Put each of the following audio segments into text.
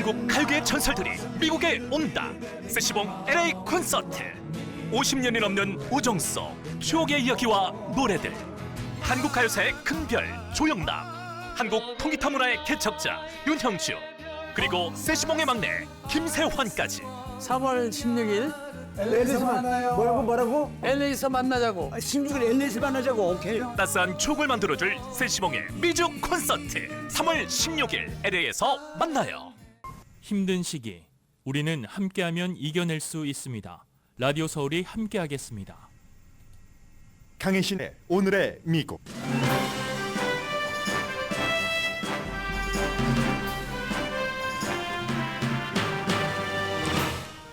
한국 가요계의 전설들이 미국에 온다. 세시봉 LA 콘서트. 50년이 넘는 우정 속 추억의 이야기와 노래들. 한국 가요사의 큰별 조영남, 한국 통기타 문화의 개척자 윤형주, 그리고 세시봉의 막내 김세환까지. 3월 16일 LA에서 만나요. 뭐라고? LA에서 만나자고. 16일 LA에서 만나자고. 오케이. 따스한 추억을 만들어줄 세시봉의 미주 콘서트. 3월 16일 LA에서 만나요. 힘든 시기, 우리는 함께하면 이겨낼 수 있습니다. 라디오 서울이 함께하겠습니다. 강혜신의 오늘의 미국.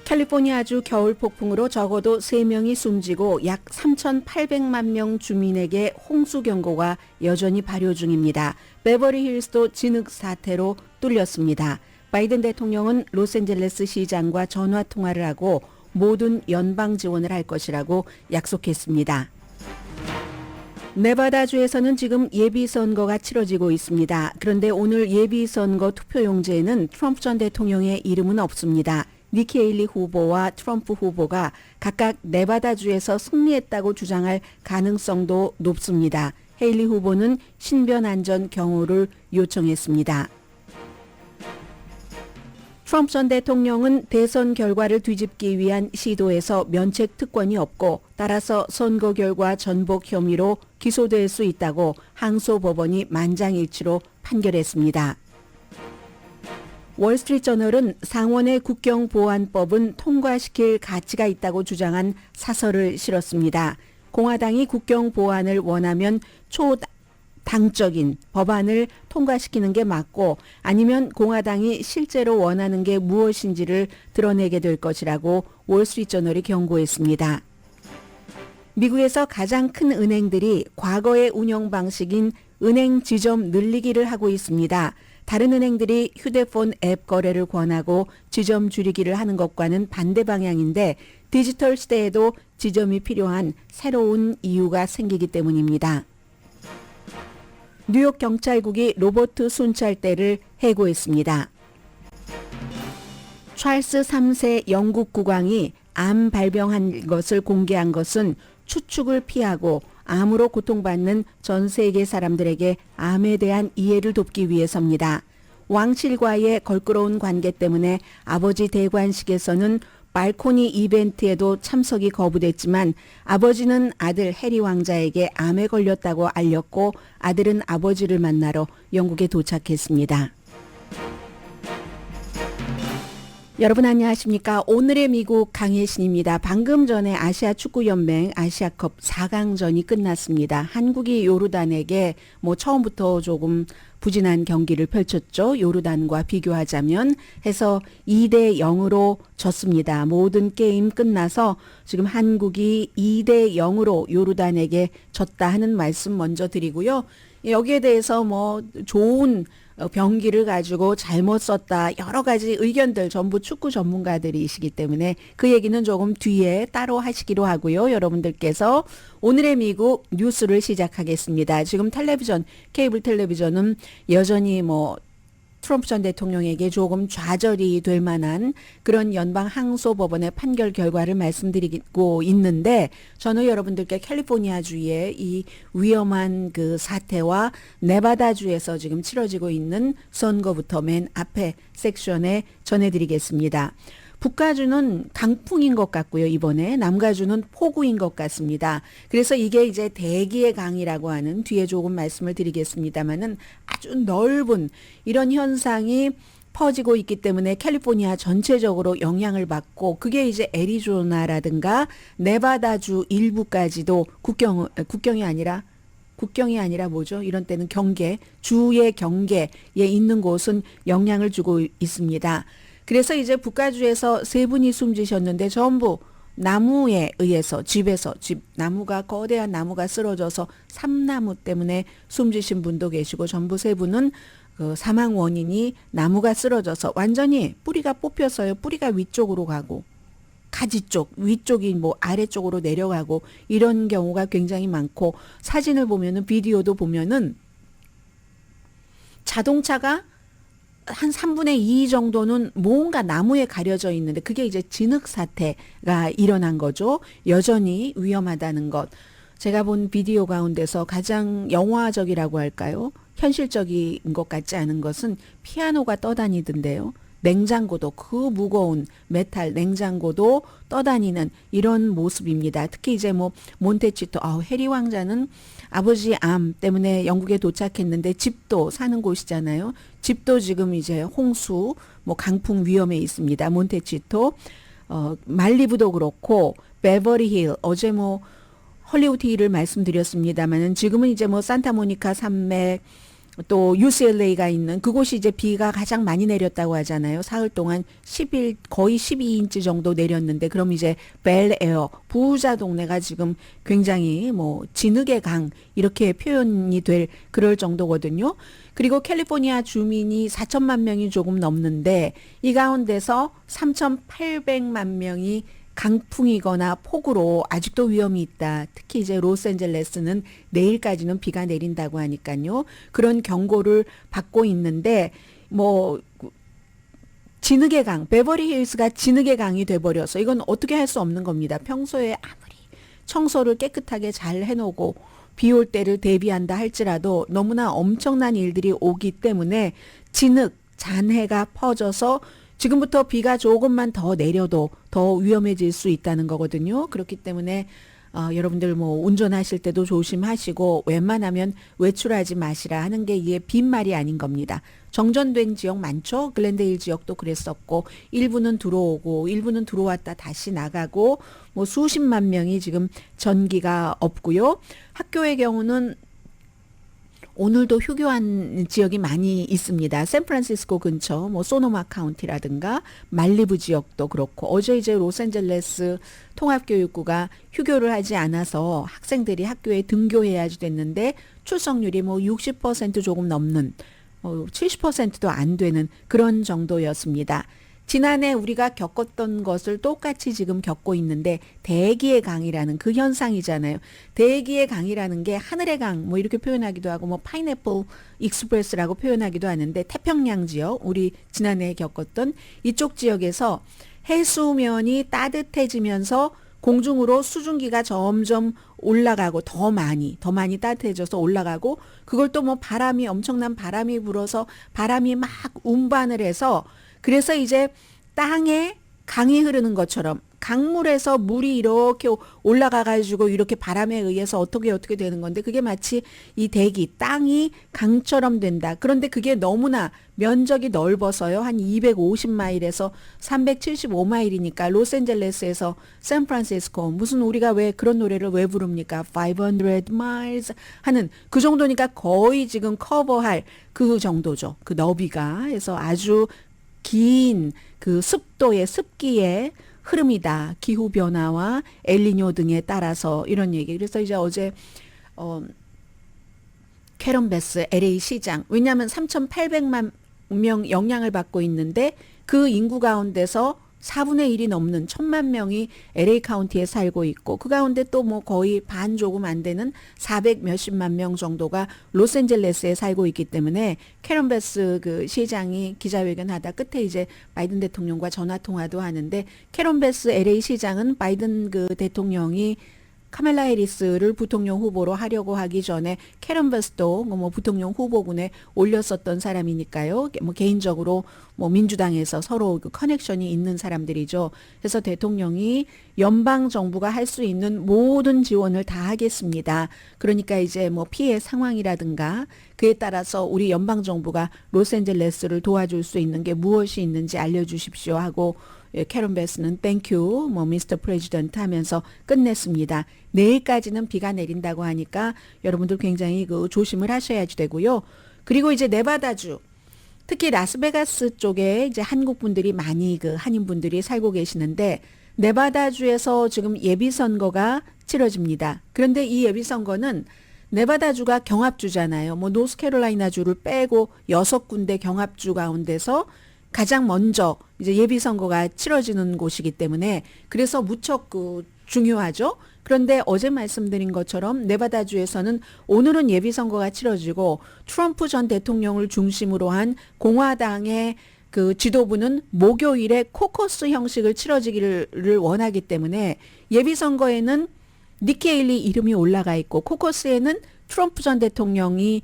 캘리포니아주 겨울 폭풍으로 적어도 3명이 숨지고 약 3,800만 명 주민에게 홍수 경고가 여전히 발효 중입니다. 베버리 힐스도 진흙 사태로 뚫렸습니다. 바이든 대통령은 로스앤젤레스 시장과 전화 통화를 하고 모든 연방 지원을 할 것이라고 약속했습니다. 네바다주에서는 지금 예비선거가 치러지고 있습니다. 그런데 오늘 예비선거 투표용지에는 트럼프 전 대통령의 이름은 없습니다. 니키 헤일리 후보와 트럼프 후보가 각각 네바다주에서 승리했다고 주장할 가능성도 높습니다. 헤일리 후보는 신변 안전 경호를 요청했습니다. 트럼프 전 대통령은 대선 결과를 뒤집기 위한 시도에서 면책 특권이 없고 따라서 선거 결과 전복 혐의로 기소될 수 있다고 항소법원이 만장일치로 판결했습니다. 월스트리트저널은 상원의 국경보안법은 통과시킬 가치가 있다고 주장한 사설을 실었습니다. 공화당이 국경보안을 원하면 초당적인 법안을 통과시키는 게 맞고 아니면 공화당이 실제로 원하는 게 무엇인지를 드러내게 될 것이라고 월스트리트저널이 경고했습니다. 미국에서 가장 큰 은행들이 과거의 운영 방식인 은행 지점 늘리기를 하고 있습니다. 다른 은행들이 휴대폰 앱 거래를 권하고 지점 줄이기를 하는 것과는 반대 방향인데 디지털 시대에도 지점이 필요한 새로운 이유가 생기기 때문입니다. 뉴욕 경찰국이 로버트 순찰대를 해고했습니다. 찰스 3세 영국 국왕이 암 발병한 것을 공개한 것은 추측을 피하고 암으로 고통받는 전 세계 사람들에게 암에 대한 이해를 돕기 위해서입니다. 왕실과의 걸끄러운 관계 때문에 아버지 대관식에서는 발코니 이벤트에도 참석이 거부됐지만 아버지는 아들 해리 왕자에게 암에 걸렸다고 알렸고 아들은 아버지를 만나러 영국에 도착했습니다. 여러분 안녕하십니까? 오늘의 미국 강혜신입니다. 방금 전에 아시아 축구연맹 아시아컵 4강전이 끝났습니다. 한국이 요르단에게 처음부터 조금 부진한 경기를 펼쳤죠. 요르단과 비교하자면 해서 2대 0으로 졌습니다. 모든 게임 끝나서 지금 한국이 2대 0으로 요르단에게 졌다 하는 말씀 먼저 드리고요. 여기에 대해서 좋은 병기를 가지고 잘못 썼다 여러 가지 의견들 전부 축구 전문가들이시기 때문에 그 얘기는 조금 뒤에 따로 하시기로 하고요. 여러분들께서 오늘의 미국 뉴스를 시작하겠습니다. 지금 텔레비전, 케이블 텔레비전은 여전히 트럼프 전 대통령에게 조금 좌절이 될 만한 그런 연방 항소법원의 판결 결과를 말씀드리고 있는데 저는 여러분들께 캘리포니아주의 이 위험한 그 사태와 네바다주에서 지금 치러지고 있는 선거부터 맨 앞에 섹션에 전해드리겠습니다. 북가주는 강풍인 것 같고요. 이번에 남가주는 폭우인 것 같습니다. 그래서 이게 이제 대기의 강이라고 하는 뒤에 조금 말씀을 드리겠습니다만은 아주 넓은 이런 현상이 퍼지고 있기 때문에 캘리포니아 전체적으로 영향을 받고 그게 이제 애리조나라든가 네바다주 일부까지도 국경이 아니라 뭐죠? 이런 때는 주의 경계에 있는 곳은 영향을 주고 있습니다. 그래서 이제 북가주에서 3분이 숨지셨는데 전부 나무에 의해서 나무가 거대한 나무가 쓰러져서 삼나무 때문에 숨지신 분도 계시고 전부 3분은 그 사망 원인이 나무가 쓰러져서 완전히 뿌리가 뽑혔어요. 뿌리가 위쪽으로 가고 가지 쪽, 위쪽이 아래쪽으로 내려가고 이런 경우가 굉장히 많고 사진을 보면은 비디오도 보면은 자동차가 한 3분의 2 정도는 뭔가 나무에 가려져 있는데 그게 이제 진흙 사태가 일어난 거죠. 여전히 위험하다는 것. 제가 본 비디오 가운데서 가장 영화적이라고 할까요? 현실적인 것 같지 않은 것은 피아노가 떠다니던데요. 냉장고도 그 무거운 메탈 냉장고도 떠다니는 이런 모습입니다. 특히 이제 뭐 몬테치토, 해리 왕자는 아버지 암 때문에 영국에 도착했는데 집도 사는 곳이잖아요. 집도 지금 이제 홍수, 뭐 강풍 위험에 있습니다. 몬테치토, 말리부도 그렇고 베버리힐 어제 뭐 헐리우드 힐을 말씀드렸습니다만은 지금은 이제 뭐 산타모니카 산맥 또 UCLA가 있는 그곳이 이제 비가 가장 많이 내렸다고 하잖아요. 사흘 동안 거의 12인치 정도 내렸는데 그럼 이제 벨에어 부자 동네가 지금 굉장히 뭐 진흙의 강 이렇게 표현이 될 그럴 정도거든요. 그리고 캘리포니아 주민이 4천만 명이 조금 넘는데 이 가운데서 3,800만 명이 강풍이거나 폭우로 아직도 위험이 있다. 특히 이제 로스앤젤레스는 내일까지는 비가 내린다고 하니까요. 그런 경고를 받고 있는데 뭐 진흙의 강, 베버리 힐스가 진흙의 강이 돼버려서 이건 어떻게 할 수 없는 겁니다. 평소에 아무리 청소를 깨끗하게 잘 해놓고 비 올 때를 대비한다 할지라도 너무나 엄청난 일들이 오기 때문에 진흙, 잔해가 퍼져서 지금부터 비가 조금만 더 내려도 더 위험해질 수 있다는 거거든요. 그렇기 때문에 여러분들 뭐 운전하실 때도 조심하시고 웬만하면 외출하지 마시라 하는 게 이게 빈말이 아닌 겁니다. 정전된 지역 많죠. 글렌데일 지역도 그랬었고 일부는 들어오고 일부는 들어왔다 다시 나가고 뭐 수십만 명이 지금 전기가 없고요. 학교의 경우는 오늘도 휴교한 지역이 많이 있습니다. 샌프란시스코 근처, 뭐 소노마 카운티라든가 말리부 지역도 그렇고 어제 이제 로스앤젤레스 통합교육부가 휴교를 하지 않아서 학생들이 학교에 등교해야지 됐는데 출석률이 뭐 60% 조금 넘는 70%도 안 되는 그런 정도였습니다. 지난해 우리가 겪었던 것을 똑같이 지금 겪고 있는데 대기의 강이라는 그 현상이잖아요. 대기의 강이라는 게 하늘의 강 뭐 이렇게 표현하기도 하고 뭐 파인애플 익스프레스라고 표현하기도 하는데 태평양 지역 우리 지난해 겪었던 이쪽 지역에서 해수면이 따뜻해지면서 공중으로 수증기가 점점 올라가고 더 많이 따뜻해져서 올라가고 그걸 또 뭐 바람이 엄청난 바람이 불어서 바람이 막 운반을 해서 그래서 이제 땅에 강이 흐르는 것처럼 강물에서 물이 이렇게 올라가 가지고 이렇게 바람에 의해서 어떻게 되는 건데 그게 마치 이 대기 땅이 강처럼 된다. 그런데 그게 너무나 면적이 넓어서요. 한 250마일에서 375마일이니까 로스앤젤레스에서 샌프란시스코 무슨 우리가 왜 그런 노래를 왜 부릅니까? 500 miles 하는 그 정도니까 거의 지금 커버할 그 정도죠. 그 너비가 해서 아주 긴 그 습기의 흐름이다. 기후 변화와 엘니뇨 등에 따라서 이런 얘기. 그래서 이제 어제 캐런 베스 LA 시장 왜냐하면 3,800만 명 영향을 받고 있는데 그 인구 가운데서 4분의 1이 넘는 1,000만 명이 LA 카운티에 살고 있고 그 가운데 또 뭐 거의 반 조금 안 되는 400 몇십만 명 정도가 로스앤젤레스에 살고 있기 때문에 캐런 베스 그 시장이 기자회견 하다 끝에 이제 바이든 대통령과 전화 통화도 하는데 캐런 베스 LA 시장은 바이든 그 대통령이 카멜라 해리스를 부통령 후보로 하려고 하기 전에 캐런 베스도 뭐 부통령 후보군에 올렸었던 사람이니까요. 뭐 개인적으로 뭐 민주당에서 서로 그 커넥션이 있는 사람들이죠. 그래서 대통령이 연방 정부가 할 수 있는 모든 지원을 다 하겠습니다. 그러니까 이제 뭐 피해 상황이라든가 그에 따라서 우리 연방 정부가 로스앤젤레스를 도와줄 수 있는 게 무엇이 있는지 알려주십시오 하고 캐런 베스는 땡큐 뭐 미스터 프레지던트 하면서 끝냈습니다. 내일까지는 비가 내린다고 하니까 여러분들 굉장히 그 조심을 하셔야지 되고요. 그리고 이제 네바다주 특히 라스베가스 쪽에 이제 한국 분들이 많이 그 한인 분들이 살고 계시는데 네바다주에서 지금 예비 선거가 치러집니다. 그런데 이 예비 선거는 네바다주가 경합주잖아요. 뭐 노스캐롤라이나주를 빼고 6군데 경합주 가운데서 가장 먼저 이제 예비 선거가 치러지는 곳이기 때문에 그래서 무척 그 중요하죠. 그런데 어제 말씀드린 것처럼 네바다주에서는 오늘은 예비선거가 치러지고 트럼프 전 대통령을 중심으로 한 공화당의 그 지도부는 목요일에 코커스 형식을 치러지기를 원하기 때문에 예비선거에는 니키 헤일리 이름이 올라가 있고 코커스에는 트럼프 전 대통령이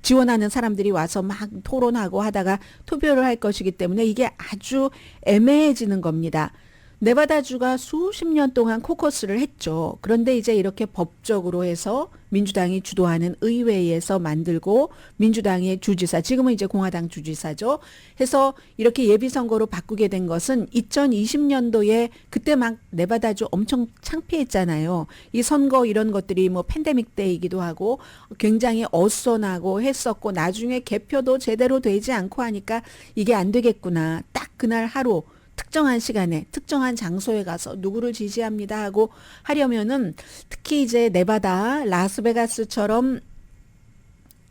지원하는 사람들이 와서 막 토론하고 하다가 투표를 할 것이기 때문에 이게 아주 애매해지는 겁니다. 네바다주가 수십 년 동안 코커스를 했죠. 그런데 이제 이렇게 법적으로 해서 민주당이 주도하는 의회에서 만들고 민주당의 주지사, 지금은 이제 공화당 주지사죠. 해서 이렇게 예비선거로 바꾸게 된 것은 2020년도에 그때 막 네바다주 엄청 창피했잖아요. 이 선거 이런 것들이 뭐 팬데믹 때이기도 하고 굉장히 어수선하고 했었고 나중에 개표도 제대로 되지 않고 하니까 이게 안 되겠구나. 딱 그날 하루 특정한 시간에 특정한 장소에 가서 누구를 지지합니다 하고 하려면은 특히 이제 네바다, 라스베가스처럼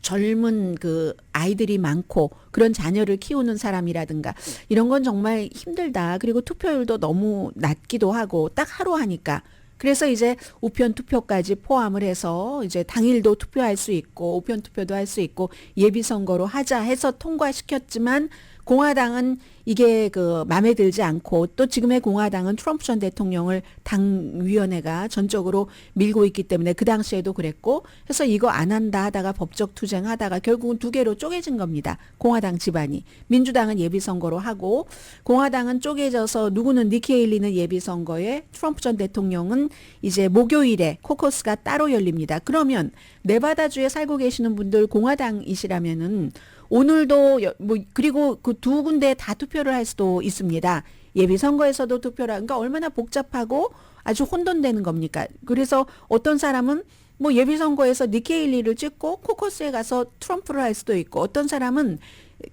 젊은 그 아이들이 많고 그런 자녀를 키우는 사람이라든가 이런 건 정말 힘들다. 그리고 투표율도 너무 낮기도 하고 딱 하루 하니까. 그래서 이제 우편 투표까지 포함을 해서 이제 당일도 투표할 수 있고 우편 투표도 할 수 있고 예비 선거로 하자 해서 통과시켰지만 공화당은 이게 그 마음에 들지 않고 또 지금의 공화당은 트럼프 전 대통령을 당위원회가 전적으로 밀고 있기 때문에 그 당시에도 그랬고 해서 이거 안 한다 하다가 법적 투쟁하다가 결국은 두 개로 쪼개진 겁니다. 공화당 집안이. 민주당은 예비선거로 하고 공화당은 쪼개져서 누구는 니키 헤일리는 예비선거에 트럼프 전 대통령은 이제 목요일에 코커스가 따로 열립니다. 그러면 네바다주에 살고 계시는 분들 공화당이시라면은 오늘도 뭐 그리고 그 두 군데 다 투표를 할 수도 있습니다. 예비 선거에서도 투표를 그러니까 얼마나 복잡하고 아주 혼돈되는 겁니까? 그래서 어떤 사람은 뭐 예비 선거에서 니키 헤일리를 찍고 코커스에 가서 트럼프를 할 수도 있고 어떤 사람은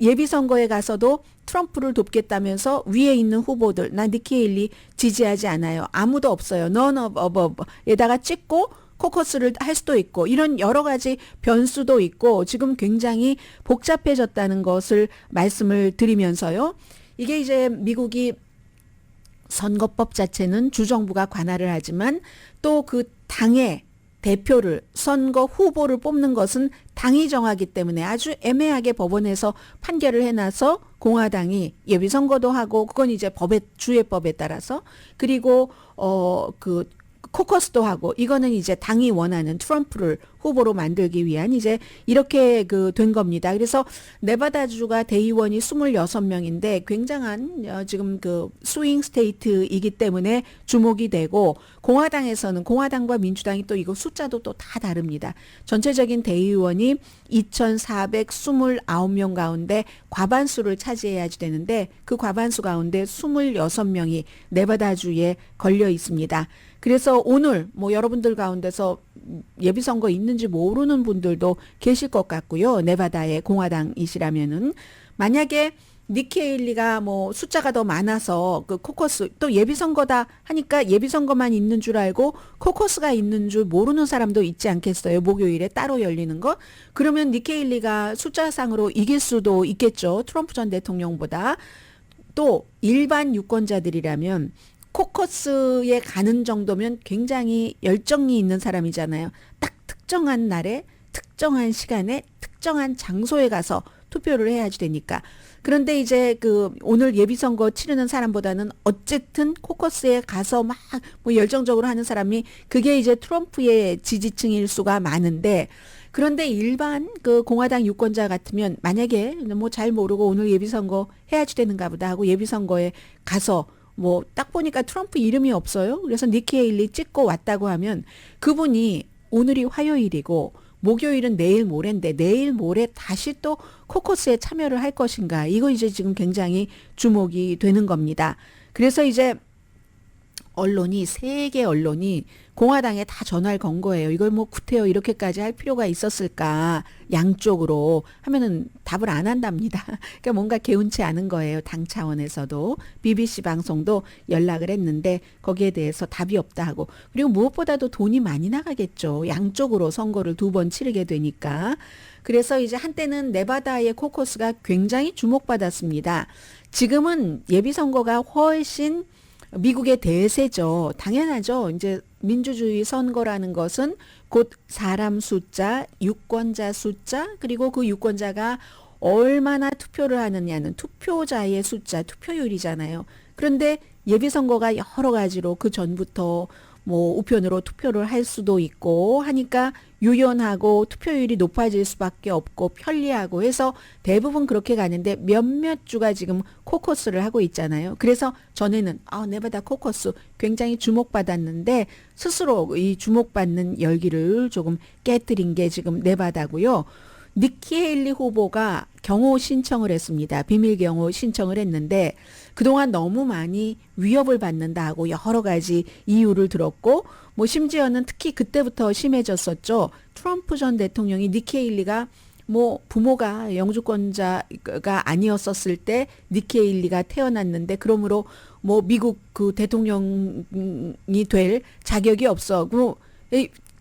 예비 선거에 가서도 트럼프를 돕겠다면서 위에 있는 후보들 나 니키 헤일리 지지하지 않아요. 아무도 없어요. none of 에다가 찍고 코커스를 할 수도 있고 이런 여러 가지 변수도 있고 지금 굉장히 복잡해졌다는 것을 말씀을 드리면서요. 이게 이제 미국이 선거법 자체는 주정부가 관할을 하지만 또 그 당의 대표를 선거 후보를 뽑는 것은 당이 정하기 때문에 아주 애매하게 법원에서 판결을 해놔서 공화당이 예비선거도 하고 그건 이제 주의 법에 따라서 그리고 그 코커스도 하고 이거는 이제 당이 원하는 트럼프를 후보로 만들기 위한 이제 이렇게 그 된 겁니다. 그래서 네바다주가 대의원이 26명인데 굉장한 지금 그 스윙 스테이트이기 때문에 주목이 되고 공화당에서는 공화당과 민주당이 또 이거 숫자도 또 다 다릅니다. 전체적인 대의원이 2,429명 가운데 과반수를 차지해야지 되는데 그 과반수 가운데 26명이 네바다주에 걸려 있습니다. 그래서 오늘 뭐 여러분들 가운데서 예비선거 있는지 모르는 분들도 계실 것 같고요. 네바다의 공화당이시라면은 만약에 니키 헤일리가 뭐 숫자가 더 많아서 그 코커스 또 예비선거다 하니까 예비선거만 있는 줄 알고 코커스가 있는 줄 모르는 사람도 있지 않겠어요. 목요일에 따로 열리는 거. 그러면 니키 헤일리가 숫자상으로 이길 수도 있겠죠. 트럼프 전 대통령보다. 또 일반 유권자들이라면 코커스에 가는 정도면 굉장히 열정이 있는 사람이잖아요. 딱 특정한 날에 특정한 시간에 특정한 장소에 가서 투표를 해야지 되니까. 그런데 이제 그 오늘 예비선거 치르는 사람보다는 어쨌든 코커스에 가서 막 뭐 열정적으로 하는 사람이 그게 이제 트럼프의 지지층일 수가 많은데 그런데 일반 그 공화당 유권자 같으면 만약에 뭐 잘 모르고 오늘 예비선거 해야지 되는가 보다 하고 예비선거에 가서 뭐 딱 보니까 트럼프 이름이 없어요. 그래서 니키 헤일리 찍고 왔다고 하면 그분이 오늘이 화요일이고 목요일은 내일 모레인데 내일 모레 다시 또 코커스에 참여를 할 것인가. 이거 이제 지금 굉장히 주목이 되는 겁니다. 그래서 이제 언론이 세계 언론이 공화당에 다 전화를 건 거예요. 이걸 뭐 구태여 이렇게까지 할 필요가 있었을까 양쪽으로 하면은 답을 안 한답니다. 그러니까 뭔가 개운치 않은 거예요. 당 차원에서도 BBC 방송도 연락을 했는데 거기에 대해서 답이 없다 하고 그리고 무엇보다도 돈이 많이 나가겠죠. 양쪽으로 선거를 두 번 치르게 되니까. 그래서 이제 한때는 네바다의 코커스가 굉장히 주목받았습니다. 지금은 예비선거가 훨씬 미국의 대세죠. 당연하죠. 이제 민주주의 선거라는 것은 곧 사람 숫자, 유권자 숫자, 그리고 그 유권자가 얼마나 투표를 하느냐는 투표자의 숫자, 투표율이잖아요. 그런데 예비선거가 여러 가지로 그 전부터 뭐 우편으로 투표를 할 수도 있고 하니까 유연하고 투표율이 높아질 수밖에 없고 편리하고 해서 대부분 그렇게 가는데 몇몇 주가 지금 코커스를 하고 있잖아요. 그래서 전에는 네바다 코커스 굉장히 주목받았는데 스스로 이 주목받는 열기를 조금 깨뜨린 게 지금 네바다고요. 니키 헤일리 후보가 경호 신청을 했습니다. 비밀 경호 신청을 했는데 그동안 너무 많이 위협을 받는다 고 여러 가지 이유를 들었고 뭐 심지어는 특히 그때부터 심해졌었죠. 트럼프 전 대통령이 니키 헤일리가 뭐 부모가 영주권자가 아니었었을 때 니키 헤일리가 태어났는데 그러므로 뭐 미국 그 대통령이 될 자격이 없어.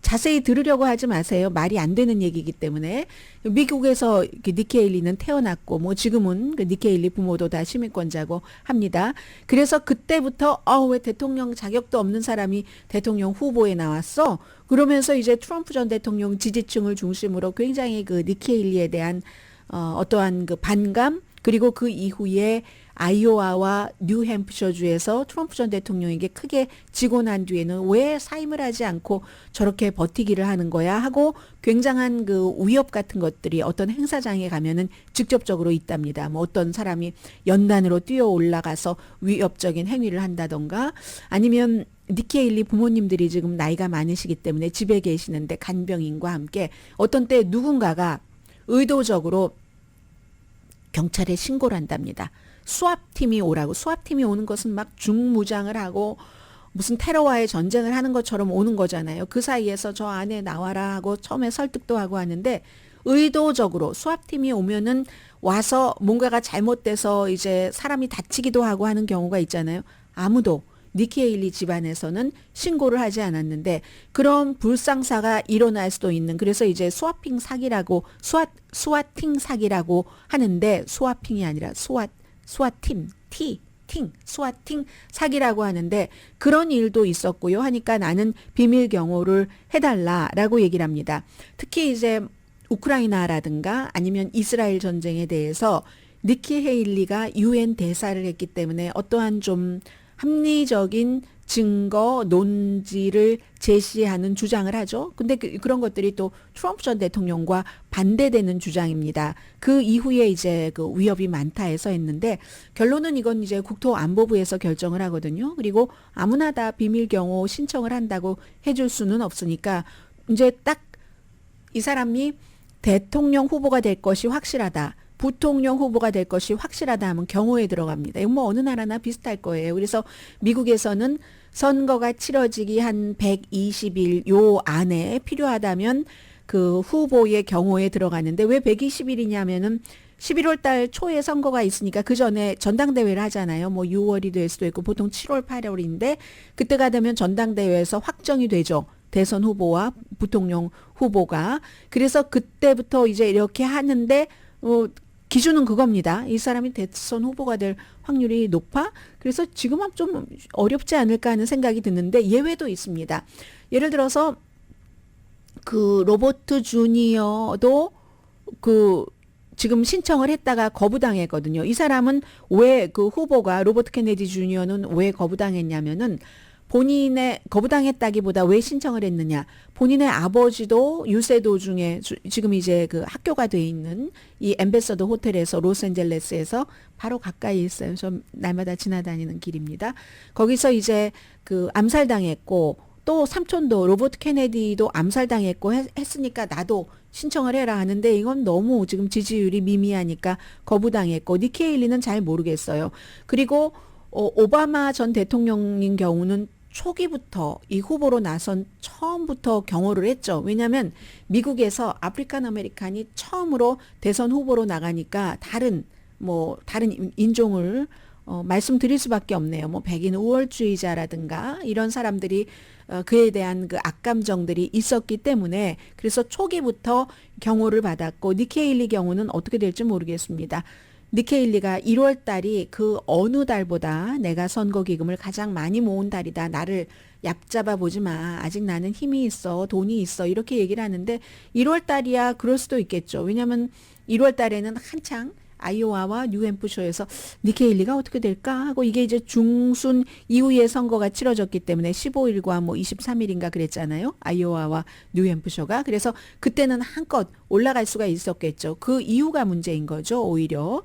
자세히 들으려고 하지 마세요. 말이 안 되는 얘기이기 때문에. 미국에서 니키 헤일리는 태어났고 뭐 지금은 그 니키 헤일리 부모도 다 시민권자고 합니다. 그래서 그때부터 왜 대통령 자격도 없는 사람이 대통령 후보에 나왔어? 그러면서 이제 트럼프 전 대통령 지지층을 중심으로 굉장히 그 니키 헤일리에 대한 어떠한 그 반감 그리고 그 이후에 아이오와와 뉴햄프셔주에서 트럼프 전 대통령에게 크게 지고 난 뒤에는 왜 사임을 하지 않고 저렇게 버티기를 하는 거야 하고 굉장한 그 위협 같은 것들이 어떤 행사장에 가면은 직접적으로 있답니다. 뭐 어떤 사람이 연단으로 뛰어 올라가서 위협적인 행위를 한다던가 아니면 니키 헤일리 부모님들이 지금 나이가 많으시기 때문에 집에 계시는데 간병인과 함께 어떤 때 누군가가 의도적으로 경찰에 신고를 한답니다. 수압팀이 오라고. 수압팀이 오는 것은 막 중무장을 하고 무슨 테러와의 전쟁을 하는 것처럼 오는 거잖아요. 그 사이에서 저 안에 나와라 하고 처음에 설득도 하고 하는데 의도적으로 수압팀이 오면은 와서 뭔가가 잘못돼서 이제 사람이 다치기도 하고 하는 경우가 있잖아요. 아무도 니키 헤일리 집안에서는 신고를 하지 않았는데 그런 불상사가 일어날 수도 있는 그래서 이제 스와핑 사기라고 스와팅 사기라고 하는데 스와핑이 아니라 스와팅 스와팅 사기라고 하는데 그런 일도 있었고요 하니까 나는 비밀 경호를 해달라라고 얘기를 합니다. 특히 이제 우크라이나라든가 아니면 이스라엘 전쟁에 대해서 니키 헤일리가 유엔 대사를 했기 때문에 어떠한 좀 합리적인 증거, 논지를 제시하는 주장을 하죠. 근데 그런 것들이 또 트럼프 전 대통령과 반대되는 주장입니다. 그 이후에 이제 그 위협이 많다 해서 했는데 결론은 이건 이제 국토안보부에서 결정을 하거든요. 그리고 아무나 다 비밀 경호 신청을 한다고 해줄 수는 없으니까 이제 딱 이 사람이 대통령 후보가 될 것이 확실하다. 부통령 후보가 될 것이 확실하다 하면 경호에 들어갑니다. 이건 뭐 어느 나라나 비슷할 거예요. 그래서 미국에서는 선거가 치러지기 한 120일 요 안에 필요하다면 그 후보의 경호에 들어가는데 왜 120일이냐면은 11월 달 초에 선거가 있으니까 그 전에 전당대회를 하잖아요. 뭐 6월이 될 수도 있고 보통 7월, 8월인데 그때가 되면 전당대회에서 확정이 되죠. 대선 후보와 부통령 후보가. 그래서 그때부터 이제 이렇게 하는데 기준은 그겁니다. 이 사람이 대선 후보가 될 확률이 높아? 그래서 지금은 좀 어렵지 않을까 하는 생각이 드는데 예외도 있습니다. 예를 들어서 그 로버트 주니어도 그 지금 신청을 했다가 거부당했거든요. 이 사람은 왜 그 후보가 로버트 케네디 주니어는 왜 거부당했냐면은 본인의 거부당했다기보다 왜 신청을 했느냐. 본인의 아버지도 유세 도중에 지금 이제 그 학교가 돼 있는 이 엠베서더 호텔에서 로스앤젤레스에서 바로 가까이 있어요. 좀 날마다 지나다니는 길입니다. 거기서 이제 그 암살당했고 또 삼촌도 로버트 케네디도 암살당했고 했으니까 나도 신청을 해라 하는데 이건 너무 지금 지지율이 미미하니까 거부당했고 니키 헤일리는 잘 모르겠어요. 그리고 오바마 전 대통령인 경우는 초기부터 이 후보로 나선 처음부터 경호를 했죠. 왜냐하면 미국에서 아프리칸 아메리칸이 처음으로 대선 후보로 나가니까 다른 인종을 말씀드릴 수밖에 없네요. 뭐 백인 우월주의자라든가 이런 사람들이 그에 대한 그 악감정들이 있었기 때문에 그래서 초기부터 경호를 받았고 니키 헤일리 경우는 어떻게 될지 모르겠습니다. 니케일리가 1월 달이 그 어느 달보다 내가 선거 기금을 가장 많이 모은 달이다. 나를 얕잡아 보지 마. 아직 나는 힘이 있어. 돈이 있어. 이렇게 얘기를 하는데 1월 달이야 그럴 수도 있겠죠. 왜냐하면 1월 달에는 한창 아이오와와 뉴햄프셔에서 니케일리가 어떻게 될까 하고 이게 이제 중순 이후에 선거가 치러졌기 때문에 15일과 뭐 23일인가 그랬잖아요. 아이오와와 뉴햄프셔가. 그래서 그때는 한껏 올라갈 수가 있었겠죠. 그 이유가 문제인 거죠. 오히려.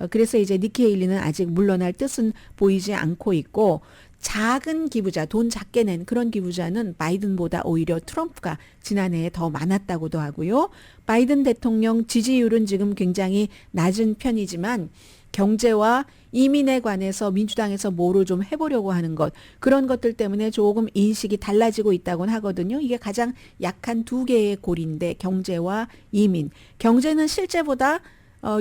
그래서 이제 니케일리는 아직 물러날 뜻은 보이지 않고 있고 작은 기부자, 돈 작게 낸 그런 기부자는 바이든보다 오히려 트럼프가 지난해에 더 많았다고도 하고요. 바이든 대통령 지지율은 지금 굉장히 낮은 편이지만 경제와 이민에 관해서 민주당에서 뭐를 좀 해보려고 하는 것, 그런 것들 때문에 조금 인식이 달라지고 있다고는 하거든요. 이게 가장 약한 두 개의 고리인데 경제와 이민. 경제는 실제보다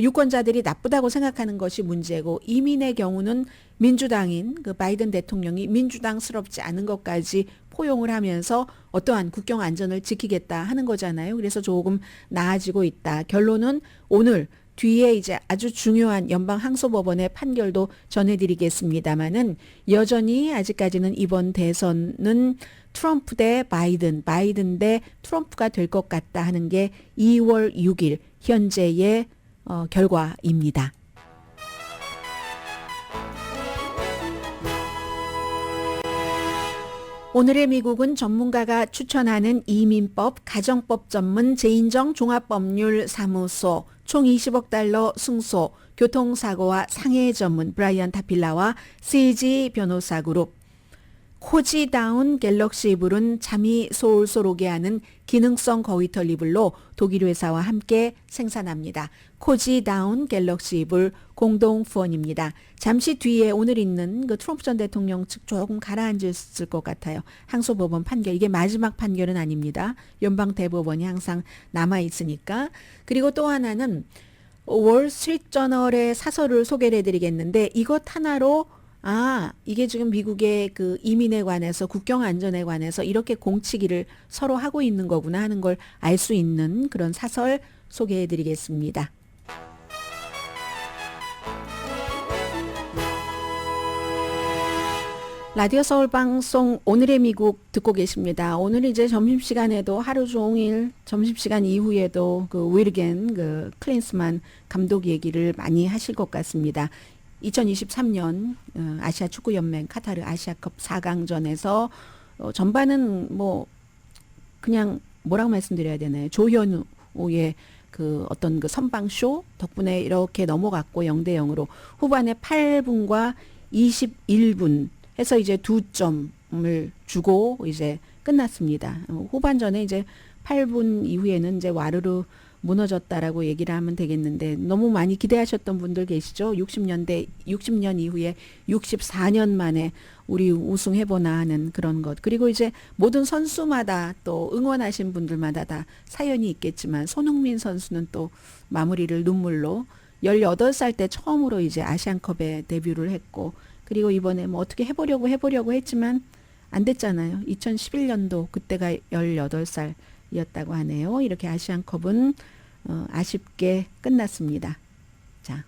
유권자들이 나쁘다고 생각하는 것이 문제고 이민의 경우는 민주당인 그 바이든 대통령이 민주당스럽지 않은 것까지 포용을 하면서 어떠한 국경 안전을 지키겠다 하는 거잖아요. 그래서 조금 나아지고 있다. 결론은 오늘 뒤에 이제 아주 중요한 연방 항소법원의 판결도 전해드리겠습니다마는 여전히 아직까지는 이번 대선은 트럼프 대 바이든, 바이든 대 트럼프가 될 것 같다 하는 게 2월 6일 현재의 결과입니다. 오늘의 미국은 전문가가 추천하는 이민법, 가정법 전문 제인정 종합법률사무소, 총 20억 달러 승소, 교통사고와 상해 전문 브라이언 타필라와 CG 변호사 그룹, 코지다운 갤럭시 이불은 잠이 솔솔 오게 하는 기능성 거위털 이불로 독일 회사와 함께 생산합니다. 코지다운 갤럭시 이불 공동 후원입니다. 잠시 뒤에 오늘 있는 그 트럼프 전 대통령 측 조금 가라앉았을 것 같아요. 항소법원 판결, 이게 마지막 판결은 아닙니다. 연방 대법원이 항상 남아 있으니까. 그리고 또 하나는 월스트리트저널의 사설을 소개를 해드리겠는데 이것 하나로 이게 지금 미국의 그 이민에 관해서 국경 안전에 관해서 이렇게 공치기를 서로 하고 있는 거구나 하는 걸 알 수 있는 그런 사설 소개해 드리겠습니다. 라디오 서울 방송 오늘의 미국 듣고 계십니다. 오늘 이제 점심시간에도 하루 종일 점심시간 이후에도 그 위르겐 그 클린스만 감독 얘기를 많이 하실 것 같습니다. 2023년 아시아 축구연맹 카타르 아시아컵 4강전에서 전반은 뭐 그냥 뭐라고 말씀드려야 되나요? 조현우의 그 어떤 그 선방쇼 덕분에 이렇게 넘어갔고 0대 0으로 후반에 8분과 21분 해서 이제 2점을 주고 이제 끝났습니다. 후반전에 이제 8분 이후에는 이제 와르르 무너졌다라고 얘기를 하면 되겠는데 너무 많이 기대하셨던 분들 계시죠? 60년 이후에 64년 만에 우리 우승해보나 하는 그런 것. 그리고 이제 모든 선수마다 또 응원하신 분들마다 다 사연이 있겠지만 손흥민 선수는 또 마무리를 눈물로 18살 때 처음으로 이제 아시안컵에 데뷔를 했고 그리고 이번에 뭐 어떻게 해보려고 했지만 안 됐잖아요. 2011년도 그때가 18살이었다고 하네요. 이렇게 아시안컵은 아쉽게 끝났습니다. 자,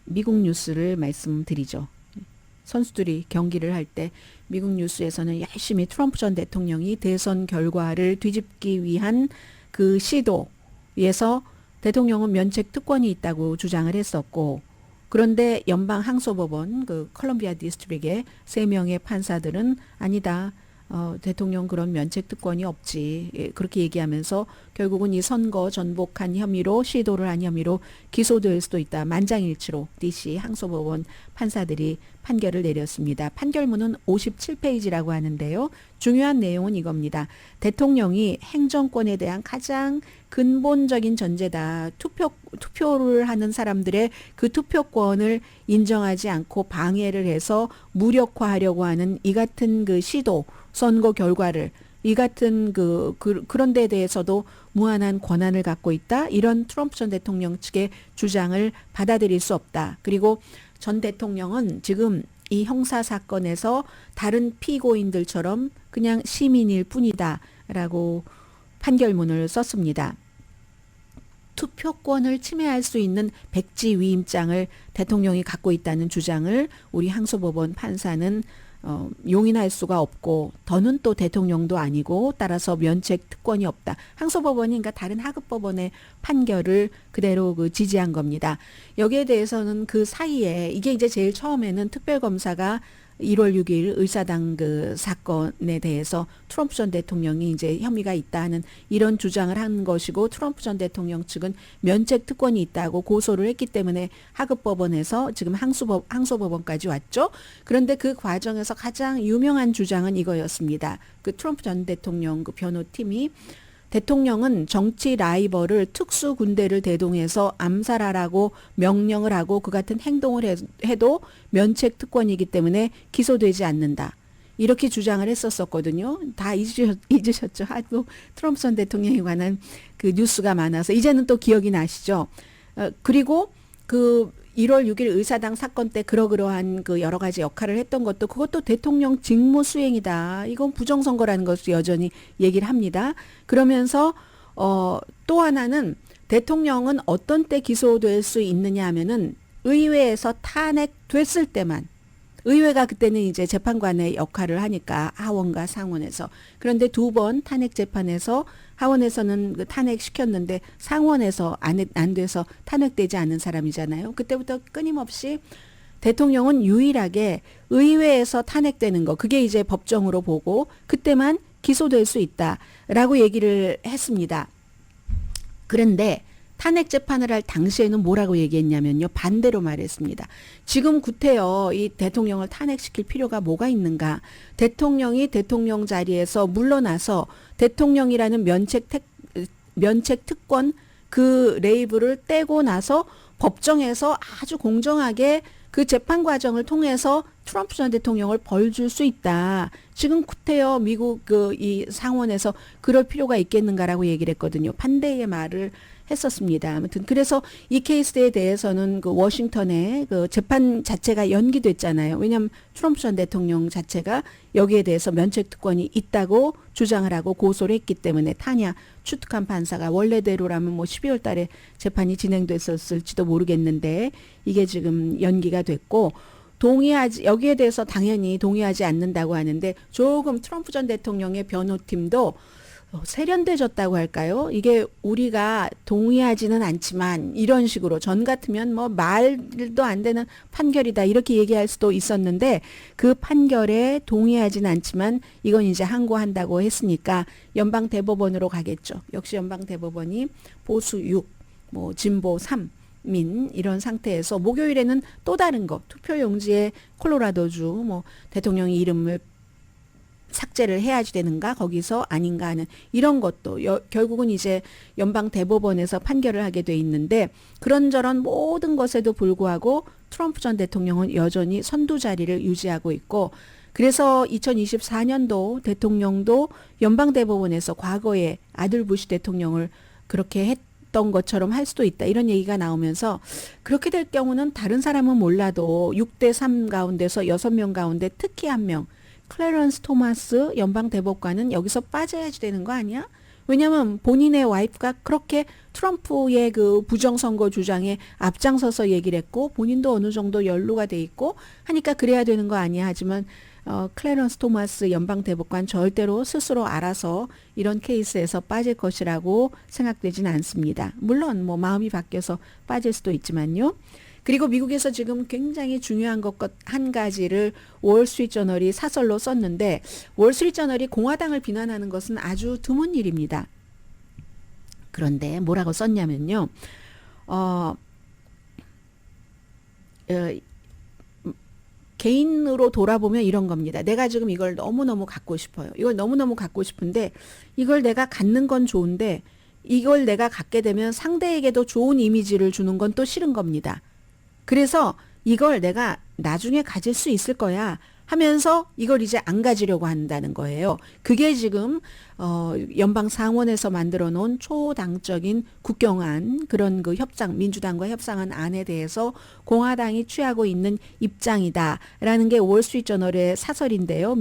미국 뉴스를 말씀드리죠. 선수들이 경기를 할 때 미국 뉴스에서는 열심히 트럼프 전 대통령이 대선 결과를 뒤집기 위한 그 시도에서 대통령은 면책 특권이 있다고 주장을 했었고 그런데 연방 항소법원 그 컬럼비아 디스트릭의 3명의 판사들은 아니다. 대통령 그런 면책 특권이 없지. 그렇게 얘기하면서 결국은 이 선거 전복한 혐의로 시도를 한 혐의로 기소될 수도 있다. 만장일치로 DC 항소법원 판사들이 판결을 내렸습니다. 판결문은 57페이지라고 하는데요. 중요한 내용은 이겁니다. 대통령이 행정권에 대한 가장 근본적인 전제다. 투표를 하는 사람들의 그 투표권을 인정하지 않고 방해를 해서 무력화하려고 하는 이 같은 그 시도, 선거 결과를 이 같은 그런 데 대해서도 무한한 권한을 갖고 있다. 이런 트럼프 전 대통령 측의 주장을 받아들일 수 없다. 그리고 전 대통령은 지금 이 형사 사건에서 다른 피고인들처럼 그냥 시민일 뿐이다라고 판결문을 썼습니다. 투표권을 침해할 수 있는 백지 위임장을 대통령이 갖고 있다는 주장을 우리 항소법원 판사는 용인할 수가 없고 더는 또 대통령도 아니고 따라서 면책 특권이 없다. 항소법원이 그러니까 다른 하급법원의 판결을 그대로 지지한 겁니다. 여기에 대해서는 그 사이에 이게 이제 제일 처음에는 특별검사가 1월 6일 의사당 그 사건에 대해서 트럼프 전 대통령이 이제 혐의가 있다 하는 이런 주장을 한 것이고 트럼프 전 대통령 측은 면책 특권이 있다고 고소를 했기 때문에 하급법원에서 지금 항소법원까지 왔죠. 그런데 그 과정에서 가장 유명한 주장은 이거였습니다. 그 트럼프 전 대통령 그 변호팀이 대통령은 정치 라이벌을 특수 군대를 대동해서 암살하라고 명령을 하고 그 같은 행동을 해도 면책 특권이기 때문에 기소되지 않는다. 이렇게 주장을 했었거든요. 다 잊으셨죠. 하도 트럼프 전 대통령에 관한 그 뉴스가 많아서 이제는 또 기억이 나시죠. 그리고 그 1월 6일 의사당 사건 때 그러한 그 여러 가지 역할을 했던 것도 그것도 대통령 직무 수행이다. 이건 부정선거라는 것을 여전히 얘기를 합니다. 그러면서 또 하나는 대통령은 어떤 때 기소될 수 있느냐 하면은 의회에서 탄핵됐을 때만 의회가 그때는 이제 재판관의 역할을 하니까 하원과 상원에서 그런데 2번 탄핵 재판에서 하원에서는 그 탄핵시켰는데 상원에서 안 돼서 탄핵되지 않은 사람이잖아요. 그때부터 끊임없이 대통령은 유일하게 의회에서 탄핵되는 거 그게 이제 법정으로 보고 그때만 기소될 수 있다라고 얘기를 했습니다. 그런데 탄핵 재판을 할 당시에는 뭐라고 얘기했냐면요. 반대로 말했습니다. 지금 구태여 이 대통령을 탄핵시킬 필요가 뭐가 있는가. 대통령이 대통령 자리에서 물러나서 대통령이라는 면책 특권 그 레이블을 떼고 나서 법정에서 아주 공정하게 그 재판 과정을 통해서 트럼프 전 대통령을 벌 줄 수 있다. 지금 구태여 미국 그 이 상원에서 그럴 필요가 있겠는가라고 얘기를 했거든요. 반대의 말을 했었습니다. 아무튼 그래서 이 케이스에 대해서는 그 워싱턴에 그 재판 자체가 연기됐잖아요. 왜냐하면 트럼프 전 대통령 자체가 여기에 대해서 면책 특권이 있다고 주장을 하고 고소를 했기 때문에 타냐 추특한 판사가 원래대로라면 뭐 12월 달에 재판이 진행됐었을지도 모르겠는데 이게 지금 연기가 됐고 여기에 대해서 당연히 동의하지 않는다고 하는데 조금 트럼프 전 대통령의 변호팀도 세련돼졌다고 할까요? 이게 우리가 동의하지는 않지만 이런 식으로 전 같으면 뭐 말도 안 되는 판결이다 이렇게 얘기할 수도 있었는데 그 판결에 동의하지는 않지만 이건 이제 항고한다고 했으니까 연방대법원으로 가겠죠. 역시 연방대법원이 보수 6, 뭐 진보 3민 이런 상태에서 목요일에는 또 다른 거 투표용지에 콜로라도주 뭐 대통령의 이름을 삭제를 해야지 되는가 거기서 아닌가 하는 이런 것도 결국은 이제 연방 대법원에서 판결을 하게 돼 있는데 그런저런 모든 것에도 불구하고 트럼프 전 대통령은 여전히 선두 자리를 유지하고 있고 그래서 2024년도 대통령도 연방 대법원에서 과거에 아들 부시 대통령을 그렇게 했던 것처럼 할 수도 있다 이런 얘기가 나오면서 그렇게 될 경우는 다른 사람은 몰라도 6대 3 가운데서 6명 가운데 특히 1명 클래런스 토마스 연방대법관은 여기서 빠져야지 되는 거 아니야? 왜냐하면 본인의 와이프가 그렇게 트럼프의 그 부정선거 주장에 앞장서서 얘기를 했고 본인도 어느 정도 연루가 돼 있고 하니까 그래야 되는 거 아니야? 하지만 클래런스 토마스 연방대법관 절대로 스스로 알아서 이런 케이스에서 빠질 것이라고 생각되지는 않습니다. 물론 뭐 마음이 바뀌어서 빠질 수도 있지만요. 그리고 미국에서 지금 굉장히 중요한 것 한 가지를 월스트리트저널이 사설로 썼는데 월스트리트저널이 공화당을 비난하는 것은 아주 드문 일입니다. 그런데 뭐라고 썼냐면요. 개인으로 돌아보면 이런 겁니다. 내가 지금 이걸 너무너무 갖고 싶어요. 이걸 너무너무 갖고 싶은데 이걸 내가 갖는 건 좋은데 이걸 내가 갖게 되면 상대에게도 좋은 이미지를 주는 건 또 싫은 겁니다. 그래서 이걸 내가 나중에 가질 수 있을 거야 하면서 이걸 이제 안 가지려고 한다는 거예요. 그게 지금 연방 상원에서 만들어 놓은 초당적인 국경안 그런 그 협상 민주당과 협상한 안에 대해서 공화당이 취하고 있는 입장이다라는 게 월스트리트저널의 사설인데요.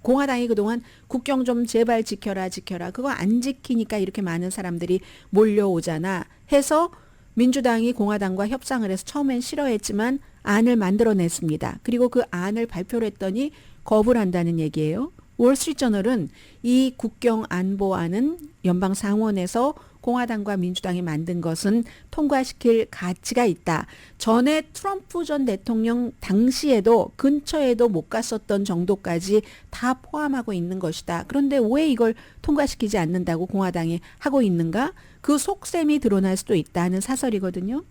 공화당이 그동안 국경 좀 제발 지켜라 지켜라 그거 안 지키니까 이렇게 많은 사람들이 몰려오잖아 해서 민주당이 공화당과 협상을 해서 처음엔 싫어했지만 안을 만들어냈습니다. 그리고 그 안을 발표를 했더니 거부를 한다는 얘기예요. 월스트리트저널은 이 국경 안보안은 연방 상원에서 공화당과 민주당이 만든 것은 통과시킬 가치가 있다. 전에 트럼프 전 대통령 당시에도 근처에도 못 갔었던 정도까지 다 포함하고 있는 것이다. 그런데 왜 이걸 통과시키지 않는다고 공화당이 하고 있는가? 그 속셈이 드러날 수도 있다는 사설이거든요.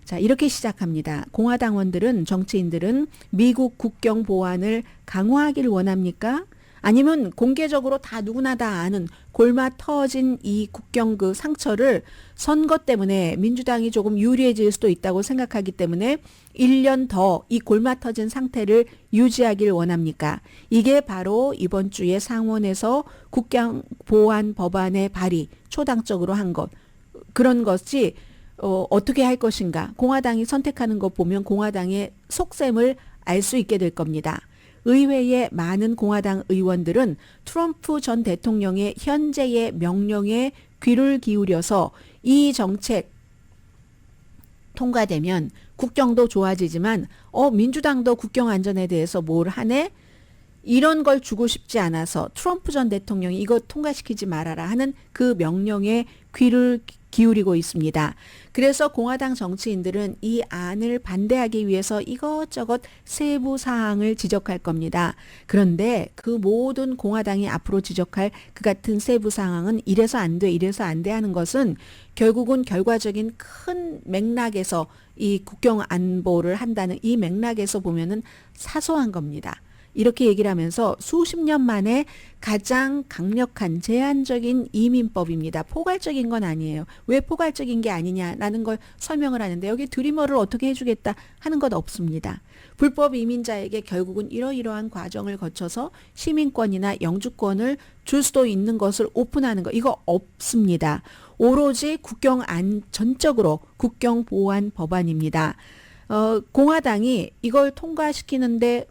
자, 이렇게 시작합니다. 공화당원들은, 정치인들은 미국 국경 보안을 강화하기를 원합니까? 아니면 공개적으로 다 누구나 다 아는 골마 터진 이 국경 그 상처를 선거 때문에 민주당이 조금 유리해질 수도 있다고 생각하기 때문에 1년 더 이 골마 터진 상태를 유지하길 원합니까? 이게 바로 이번 주에 상원에서 국경 보안 법안의 발의 초당적으로 한 것. 그런 것이 어떻게 할 것인가. 공화당이 선택하는 것 보면 공화당의 속셈을 알 수 있게 될 겁니다. 의회의 많은 공화당 의원들은 트럼프 전 대통령의 현재의 명령에 귀를 기울여서 이 정책 통과되면 국경도 좋아지지만 민주당도 국경 안전에 대해서 뭘 하네? 이런 걸 주고 싶지 않아서 트럼프 전 대통령이 이거 통과시키지 말아라 하는 그 명령에 귀를 기울이고 있습니다. 그래서 공화당 정치인들은 이 안을 반대하기 위해서 이것저것 세부 사항을 지적할 겁니다. 그런데 그 모든 공화당이 앞으로 지적할 그 같은 세부 사항은 이래서 안 돼, 이래서 안 돼 하는 것은 결국은 결과적인 큰 맥락에서 이 국경 안보를 한다는 이 맥락에서 보면은 사소한 겁니다. 이렇게 얘기를 하면서 수십 년 만에 가장 강력한 제한적인 이민법입니다. 포괄적인 건 아니에요. 왜 포괄적인 게 아니냐라는 걸 설명을 하는데 여기 드리머를 어떻게 해주겠다 하는 것 없습니다. 불법 이민자에게 결국은 이러이러한 과정을 거쳐서 시민권이나 영주권을 줄 수도 있는 것을 오픈하는 거 이거 없습니다. 오로지 국경 안 전적으로 국경 보안 법안입니다. 공화당이 이걸 통과시키는데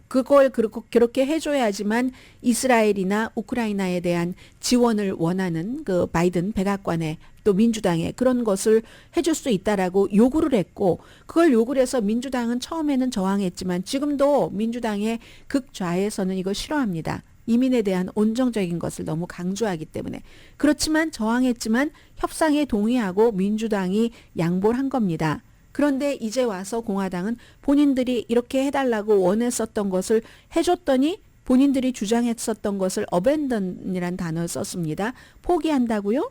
그걸 그렇게 해줘야지만 이스라엘이나 우크라이나에 대한 지원을 원하는 그 바이든 백악관의 또 민주당의 그런 것을 해줄 수 있다라고 요구를 했고 그걸 요구를 해서 민주당은 처음에는 저항했지만 지금도 민주당의 극좌에서는 이걸 싫어합니다. 이민에 대한 온정적인 것을 너무 강조하기 때문에 그렇지만 저항했지만 협상에 동의하고 민주당이 양보를 한 겁니다. 그런데 이제 와서 공화당은 본인들이 이렇게 해달라고 원했었던 것을 해줬더니 본인들이 주장했었던 것을 abandon이란 단어를 썼습니다. 포기한다고요?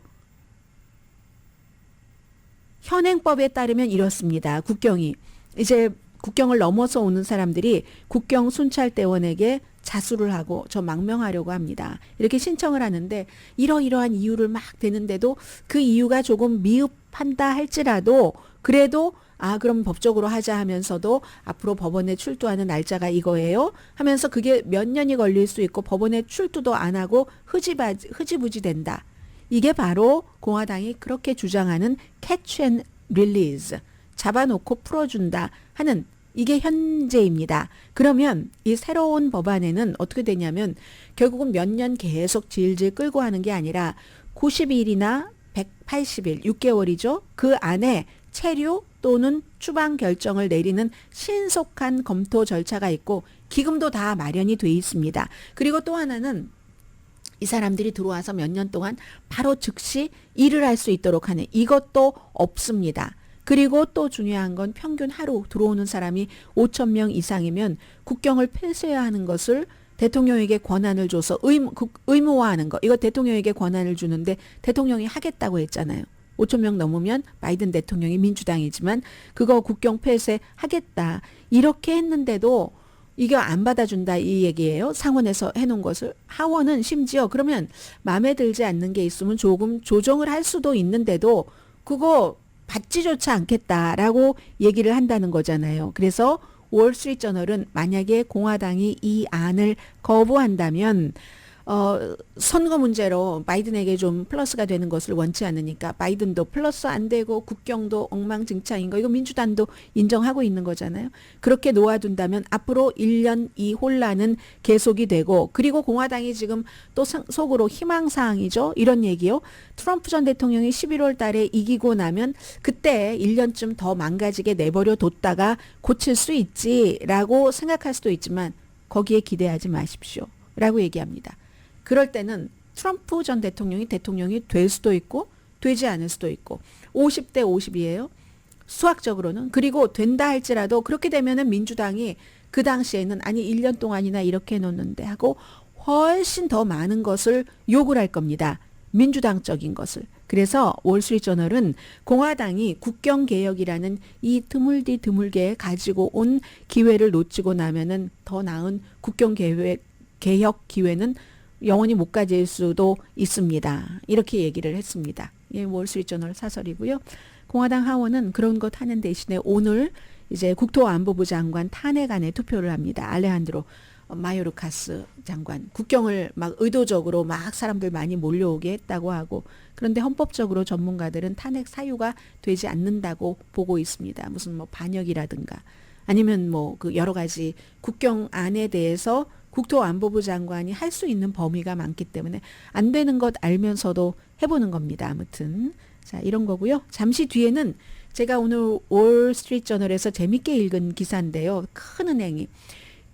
현행법에 따르면 이렇습니다. 국경이 이제 국경을 넘어서 오는 사람들이 국경 순찰대원에게 자수를 하고 저 망명하려고 합니다. 이렇게 신청을 하는데 이러이러한 이유를 막 대는데도 그 이유가 조금 미흡한다 할지라도 그래도 그럼 법적으로 하자 하면서도 앞으로 법원에 출두하는 날짜가 이거예요 하면서 그게 몇 년이 걸릴 수 있고 법원에 출두도 안 하고 흐지부지 된다. 이게 바로 공화당이 그렇게 주장하는 catch and release, 잡아놓고 풀어준다 하는 이게 현재입니다. 그러면 이 새로운 법안에는 어떻게 되냐면 결국은 몇 년 계속 질질 끌고 하는 게 아니라 90일이나 180일, 6개월이죠. 그 안에 체류 또는 추방 결정을 내리는 신속한 검토 절차가 있고 기금도 다 마련이 돼 있습니다. 그리고 또 하나는 이 사람들이 들어와서 몇 년 동안 바로 즉시 일을 할 수 있도록 하는 이것도 없습니다. 그리고 또 중요한 건 평균 하루 들어오는 사람이 5천 명 이상이면 국경을 폐쇄해야 하는 것을 대통령에게 권한을 줘서 의무화하는 거. 이거 대통령에게 권한을 주는데 대통령이 하겠다고 했잖아요. 5천 명 넘으면 바이든 대통령이 민주당이지만 그거 국경 폐쇄 하겠다. 이렇게 했는데도 이거 안 받아준다 이 얘기예요. 상원에서 해놓은 것을. 하원은 심지어 그러면 마음에 들지 않는 게 있으면 조금 조정을 할 수도 있는데도 그거 받지조차 않겠다라고 얘기를 한다는 거잖아요. 그래서 월스트리트저널은 만약에 공화당이 이 안을 거부한다면 선거 문제로 바이든에게 좀 플러스가 되는 것을 원치 않으니까 바이든도 플러스 안 되고 국경도 엉망진창인 거 이거 민주당도 인정하고 있는 거잖아요. 그렇게 놓아둔다면 앞으로 1년 이 혼란은 계속이 되고 그리고 공화당이 지금 또 속으로 희망사항이죠. 이런 얘기요. 트럼프 전 대통령이 11월 달에 이기고 나면 그때 1년쯤 더 망가지게 내버려 뒀다가 고칠 수 있지라고 생각할 수도 있지만 거기에 기대하지 마십시오. 라고 얘기합니다. 그럴 때는 트럼프 전 대통령이 될 수도 있고 되지 않을 수도 있고 50대 50이에요. 수학적으로는. 그리고 된다 할지라도 그렇게 되면은 민주당이 그 당시에는 아니 1년 동안이나 이렇게 해놓는데 하고 훨씬 더 많은 것을 욕을 할 겁니다. 민주당적인 것을. 그래서 월스트리트저널은 공화당이 국경개혁이라는 이 드물게 가지고 온 기회를 놓치고 나면은 더 나은 국경개혁 기회는 영원히 못 가질 수도 있습니다. 이렇게 얘기를 했습니다. 예, 월스트리트저널 사설이고요. 공화당 하원은 그런 것 하는 대신에 오늘 이제 국토안보부 장관 탄핵안에 투표를 합니다. 알레한드로 마요르카스 장관. 국경을 막 의도적으로 막 사람들 많이 몰려오게 했다고 하고 그런데 헌법적으로 전문가들은 탄핵 사유가 되지 않는다고 보고 있습니다. 무슨 뭐 반역이라든가 아니면 뭐 그 여러 가지 국경 안에 대해서 국토안보부 장관이 할 수 있는 범위가 많기 때문에 안 되는 것 알면서도 해보는 겁니다. 아무튼 자 이런 거고요. 잠시 뒤에는 제가 오늘 월스트리트저널에서 재밌게 읽은 기사인데요. 큰 은행이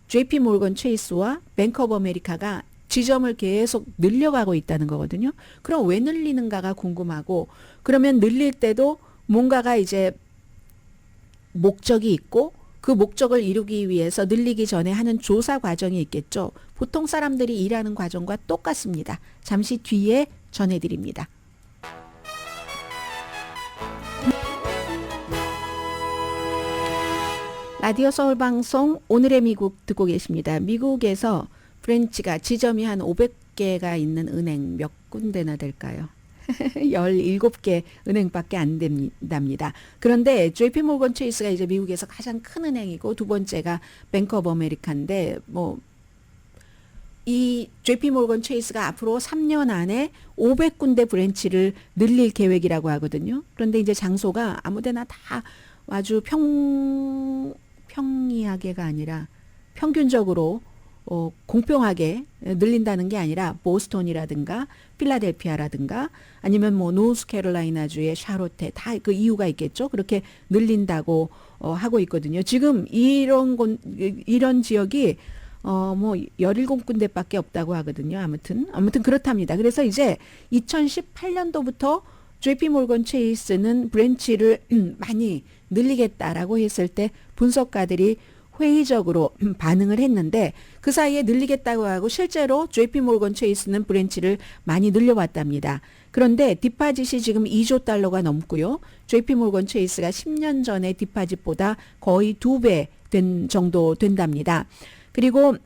JP 모건 체이스와 뱅크 오브 아메리카가 지점을 계속 늘려가고 있다는 거거든요. 그럼 왜 늘리는가가 궁금하고 그러면 늘릴 때도 뭔가가 이제 목적이 있고 그 목적을 이루기 위해서 늘리기 전에 하는 조사 과정이 있겠죠. 보통 사람들이 일하는 과정과 똑같습니다. 잠시 뒤에 전해드립니다. 라디오 서울 방송 오늘의 미국 듣고 계십니다. 미국에서 브랜치가 지점이 한 500개가 있는 은행 몇 군데나 될까요? 17개 은행밖에 안 된답니다. 그런데 JP 모건 체이스가 이제 미국에서 가장 큰 은행이고 두 번째가 뱅크 오브 아메리카인데 뭐 이 JP 모건 체이스가 앞으로 3년 안에 500군데 브랜치를 늘릴 계획이라고 하거든요. 그런데 이제 장소가 아무데나 다 아주 평이하게가 아니라 평균적으로 공평하게 늘린다는 게 아니라 보스턴이라든가 필라델피아라든가 아니면 뭐 노스캐롤라이나주의 샤롯테 다 그 이유가 있겠죠. 그렇게 늘린다고 하고 있거든요. 지금 이런 지역이 뭐 17군데밖에 없다고 하거든요. 아무튼 그렇답니다. 그래서 이제 2018년도부터 JP 모건 체이스는 브랜치를 많이 늘리겠다라고 했을 때 분석가들이 회의적으로 반응을 했는데 그 사이에 늘리겠다고 하고 실제로 JP 모건 체이스는 브랜치를 많이 늘려왔답니다. 그런데 디파짓이 지금 2조 달러가 넘고요. JP 모건 체이스가 10년 전의 디파짓보다 거의 2배 정도 된답니다. 그리고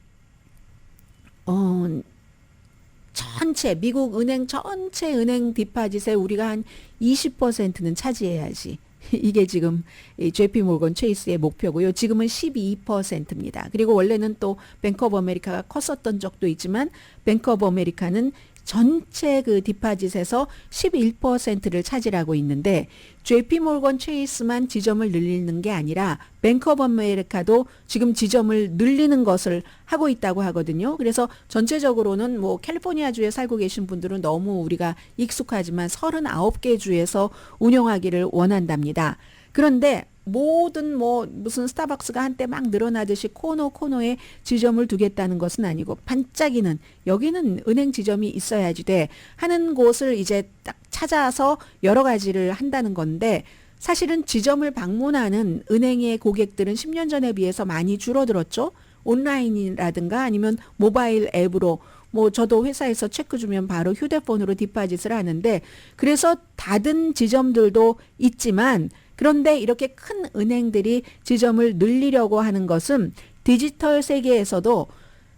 미국 은행 전체 은행 디파짓에 우리가 한 20%는 차지해야지. 이게 지금 JP 모건 체이스의 목표고요. 지금은 12%입니다. 그리고 원래는 또 뱅크 오브 아메리카가 컸었던 적도 있지만 뱅크 오브 아메리카는 전체 그 디파짓에서 11%를 차지하고 있는데 JP 모건 체이스만 지점을 늘리는 게 아니라 뱅크 오브 아메리카도 지금 지점을 늘리는 것을 하고 있다고 하거든요. 그래서 전체적으로는 뭐 캘리포니아주에 살고 계신 분들은 너무 우리가 익숙하지만 39개 주에서 운영하기를 원한답니다. 그런데 모든 뭐 무슨 스타벅스가 한때 막 늘어나듯이 코너에 지점을 두겠다는 것은 아니고 반짝이는 여기는 은행 지점이 있어야지 돼 하는 곳을 이제 딱 찾아서 여러 가지를 한다는 건데 사실은 지점을 방문하는 은행의 고객들은 10년 전에 비해서 많이 줄어들었죠. 온라인이라든가 아니면 모바일 앱으로 뭐 저도 회사에서 체크 주면 바로 휴대폰으로 디파짓을 하는데 그래서 닫은 지점들도 있지만 그런데 이렇게 큰 은행들이 지점을 늘리려고 하는 것은 디지털 세계에서도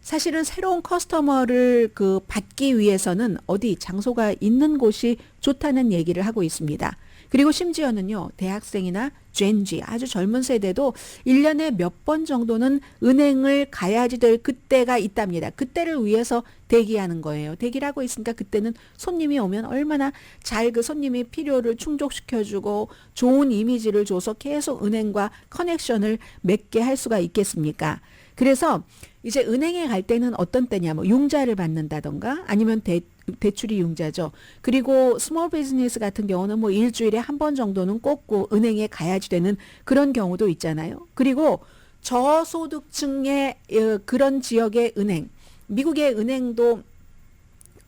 사실은 새로운 커스터머를 받기 위해서는 어디 장소가 있는 곳이 좋다는 얘기를 하고 있습니다. 그리고 심지어는요, 대학생이나 젠지 아주 젊은 세대도 1년에 몇 번 정도는 은행을 가야지 될 그때가 있답니다. 그때를 위해서 대기하는 거예요. 대기를 하고 있으니까 그때는 손님이 오면 얼마나 잘 그 손님이 필요를 충족시켜주고 좋은 이미지를 줘서 계속 은행과 커넥션을 맺게 할 수가 있겠습니까? 그래서 이제 은행에 갈 때는 어떤 때냐, 뭐 융자를 받는다던가 아니면 대출이 융자죠. 그리고 스몰 비즈니스 같은 경우는 뭐 일주일에 한 번 정도는 꼭 은행에 가야지 되는 그런 경우도 있잖아요. 그리고 저소득층의 그런 지역의 은행, 미국의 은행도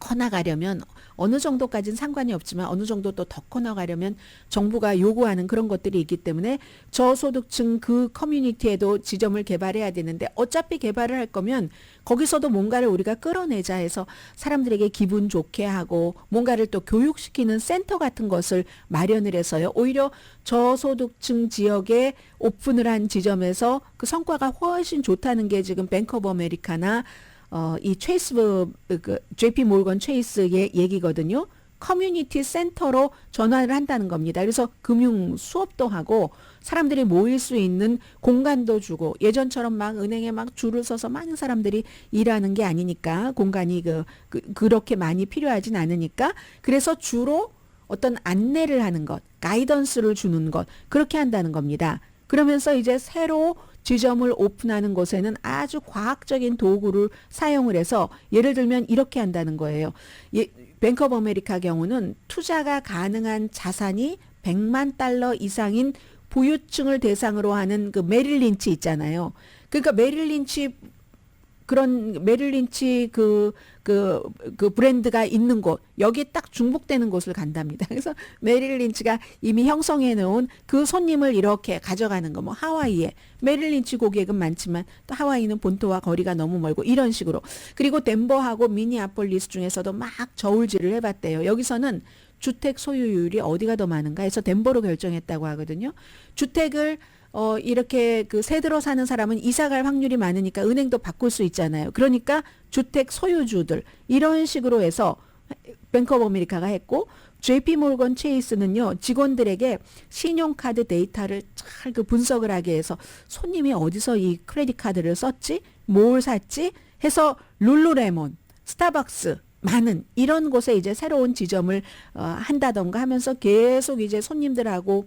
커나가려면 어느 정도까지는 상관이 없지만 어느 정도 또 더 커나가려면 정부가 요구하는 그런 것들이 있기 때문에 저소득층 그 커뮤니티에도 지점을 개발해야 되는데 어차피 개발을 할 거면 거기서도 뭔가를 우리가 끌어내자 해서 사람들에게 기분 좋게 하고 뭔가를 또 교육시키는 센터 같은 것을 마련을 해서요. 오히려 저소득층 지역에 오픈을 한 지점에서 그 성과가 훨씬 좋다는 게 지금 뱅크 오브 아메리카나 이 JP 몰건 체이스의 얘기거든요. 커뮤니티 센터로 전환을 한다는 겁니다. 그래서 금융 수업도 하고 사람들이 모일 수 있는 공간도 주고 예전처럼 막 은행에 막 줄을 서서 많은 사람들이 일하는 게 아니니까 공간이 그렇게 많이 필요하진 않으니까 그래서 주로 어떤 안내를 하는 것, 가이던스를 주는 것 그렇게 한다는 겁니다. 그러면서 이제 새로 지점을 오픈하는 곳에는 아주 과학적인 도구를 사용을 해서 예를 들면 이렇게 한다는 거예요. 뱅크 오브 아메리카 경우는 투자가 가능한 자산이 100만 달러 이상인 부유층을 대상으로 하는 그 메릴 린치 있잖아요. 그러니까 메릴 린치 그 브랜드가 있는 곳, 여기에 딱 중복되는 곳을 간답니다. 그래서 메릴 린치가 이미 형성해 놓은 그 손님을 이렇게 가져가는 거, 뭐 하와이에 메릴 린치 고객은 많지만 또 하와이는 본토와 거리가 너무 멀고 이런 식으로. 그리고 덴버하고 미니아폴리스 중에서도 막 저울질을 해봤대요. 여기서는 주택 소유율이 어디가 더 많은가 해서 덴버로 결정했다고 하거든요. 주택을 이렇게 새 들어 사는 사람은 이사 갈 확률이 많으니까 은행도 바꿀 수 있잖아요. 그러니까 주택 소유주들 이런 식으로 해서 뱅크 오브 아메리카가 했고 JP 몰건 체이스는요. 직원들에게 신용카드 데이터를 잘 분석을 하게 해서 손님이 어디서 이 크레딧 카드를 썼지? 뭘 샀지? 해서 룰루레몬, 스타벅스 많은 이런 곳에 이제 새로운 지점을 한다던가 하면서 계속 이제 손님들하고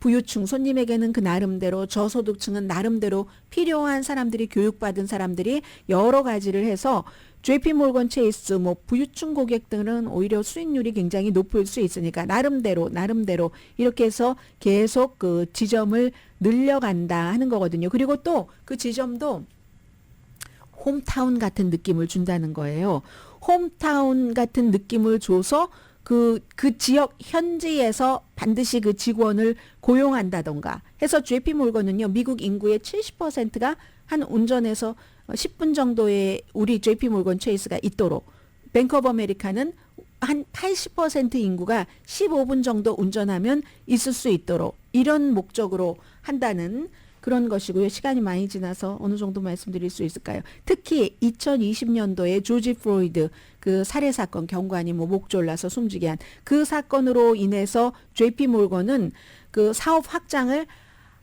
부유층 손님에게는 그 나름대로 저소득층은 나름대로 필요한 사람들이 교육받은 사람들이 여러 가지를 해서 JP 몰건 체이스 뭐 부유층 고객들은 오히려 수익률이 굉장히 높을 수 있으니까 나름대로 이렇게 해서 계속 그 지점을 늘려간다 하는 거거든요. 그리고 또 그 지점도 홈타운 같은 느낌을 준다는 거예요. 홈타운 같은 느낌을 줘서 그 지역 현지에서 반드시 그 직원을 고용한다던가 해서 JP 몰건은요. 미국 인구의 70%가 한 운전해서 10분 정도의 우리 JP 몰건 체이스가 있도록 뱅크 오브 아메리카는 한 80% 인구가 15분 정도 운전하면 있을 수 있도록 이런 목적으로 한다는 그런 것이고요. 시간이 많이 지나서 어느 정도 말씀드릴 수 있을까요? 특히 2020년도에 조지 플로이드 그 살해 사건 경관이 목 졸라서 숨지게 한 그 사건으로 인해서 JP 몰건은 그 사업 확장을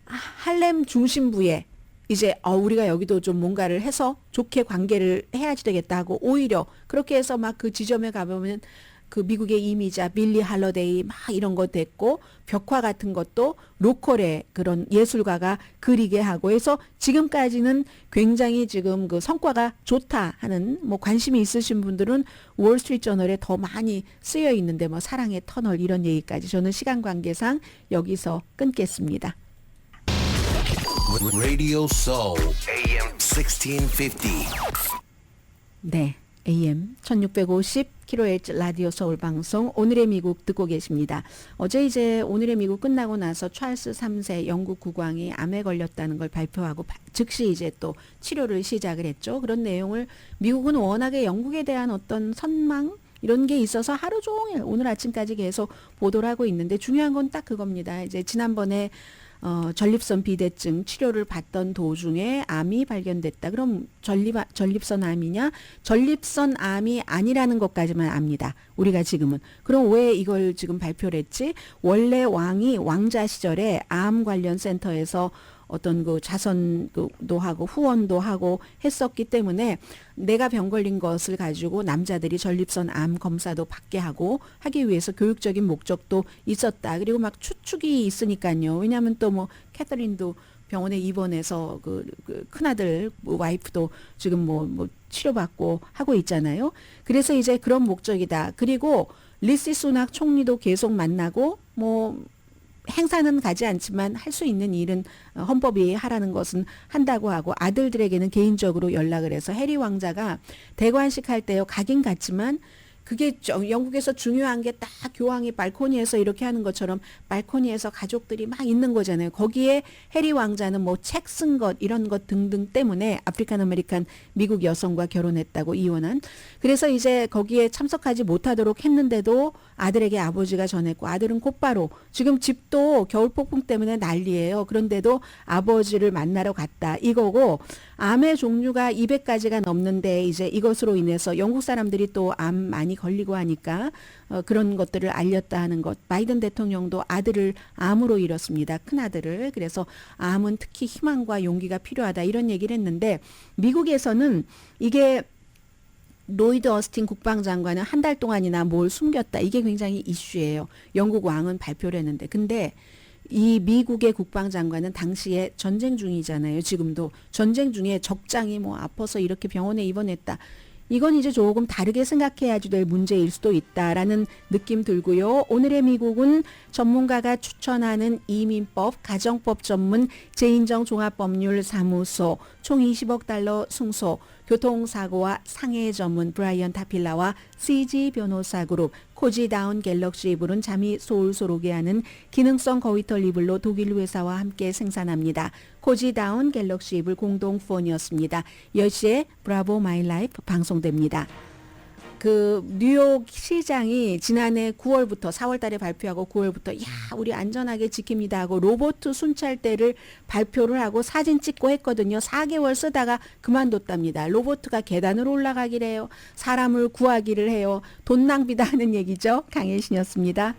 할렘 중심부에 이제 우리가 여기도 좀 뭔가를 해서 좋게 관계를 해야지 되겠다 하고 오히려 그렇게 해서 막 그 지점에 가보면 그 미국의 이미자 빌리 할러데이 막 이런 거 됐고 벽화 같은 것도 로컬의 그런 예술가가 그리게 하고 해서 지금까지는 굉장히 지금 그 성과가 좋다 하는 뭐 관심이 있으신 분들은 월스트리트 저널에 더 많이 쓰여 있는데 뭐 사랑의 터널 이런 얘기까지 저는 시간 관계상 여기서 끊겠습니다. Radio Soul AM 1650. 네. AM 1650kHz 라디오 서울 방송 오늘의 미국 듣고 계십니다. 어제 이제 오늘의 미국 끝나고 나서 찰스 3세 영국 국왕이 암에 걸렸다는 걸 발표하고 즉시 이제 또 치료를 시작을 했죠. 그런 내용을 미국은 워낙에 영국에 대한 어떤 선망 이런 게 있어서 하루 종일 오늘 아침까지 계속 보도를 하고 있는데 중요한 건 딱 그겁니다. 이제 지난번에 전립선 비대증 치료를 받던 도중에 암이 발견됐다. 그럼 전립선 암이냐? 전립선 암이 아니라는 것까지만 압니다. 우리가 지금은. 그럼 왜 이걸 지금 발표를 했지? 원래 왕자 시절에 암 관련 센터에서 어떤 그 자선도 하고 후원도 하고 했었기 때문에 내가 병 걸린 것을 가지고 남자들이 전립선 암 검사도 받게 하기 위해서 교육적인 목적도 있었다. 그리고 막 추측이 있으니까요. 왜냐하면 또 뭐 캐서린도 병원에 입원해서 그 큰아들 와이프도 지금 뭐 치료받고 하고 있잖아요. 그래서 이제 그런 목적이다. 그리고 리시 수낙 총리도 계속 만나고 뭐 행사는 가지 않지만 할 수 있는 일은 헌법이 하라는 것은 한다고 하고 아들들에게는 개인적으로 연락을 해서 해리 왕자가 대관식 할 때요 가긴 갔지만 그게 영국에서 중요한 게 딱 교황이 발코니에서 이렇게 하는 것처럼 발코니에서 가족들이 막 있는 거잖아요. 거기에 해리 왕자는 뭐 책 쓴 것 이런 것 등등 때문에 아프리칸 아메리칸 미국 여성과 결혼했다고 이혼한. 그래서 이제 거기에 참석하지 못하도록 했는데도 아들에게 아버지가 전했고 아들은 곧바로 지금 집도 겨울 폭풍 때문에 난리예요. 그런데도 아버지를 만나러 갔다 이거고 암의 종류가 200가지가 넘는데 이제 이것으로 인해서 영국 사람들이 또 암 많이 걸리고 하니까 그런 것들을 알렸다 하는 것. 바이든 대통령도 아들을 암으로 잃었습니다. 큰아들을. 그래서 암은 특히 희망과 용기가 필요하다 이런 얘기를 했는데 미국에서는 이게 로이드 어스틴 국방장관은 한 달 동안이나 뭘 숨겼다. 이게 굉장히 이슈예요. 영국 왕은 발표를 했는데. 근데 이 미국의 국방장관은 당시에 전쟁 중이잖아요. 지금도 전쟁 중에 적장이 뭐 아파서 이렇게 병원에 입원했다. 이건 이제 조금 다르게 생각해야지 될 문제일 수도 있다라는 느낌 들고요. 오늘의 미국은 전문가가 추천하는 이민법, 가정법 전문 재인정 종합법률사무소, 총 20억 달러 승소, 교통사고와 상해 전문 브라이언 타필라와 CG 변호사 그룹, 코지다운 갤럭시 이블은 잠이 솔솔 오게 하는 기능성 거위털 이불로 독일 회사와 함께 생산합니다. 코지다운 갤럭시 이블 공동 후원이었습니다. 10시에 브라보 마이 라이프 방송됩니다. 그 뉴욕 시장이 지난해 9월부터 4월 달에 발표하고 9월부터 야 우리 안전하게 지킵니다 하고 로봇 순찰대를 발표를 하고 사진 찍고 했거든요. 4개월 쓰다가 그만뒀답니다. 로봇가 계단으로 올라가기를 해요. 사람을 구하기를 해요. 돈 낭비다 하는 얘기죠. 강혜신이었습니다.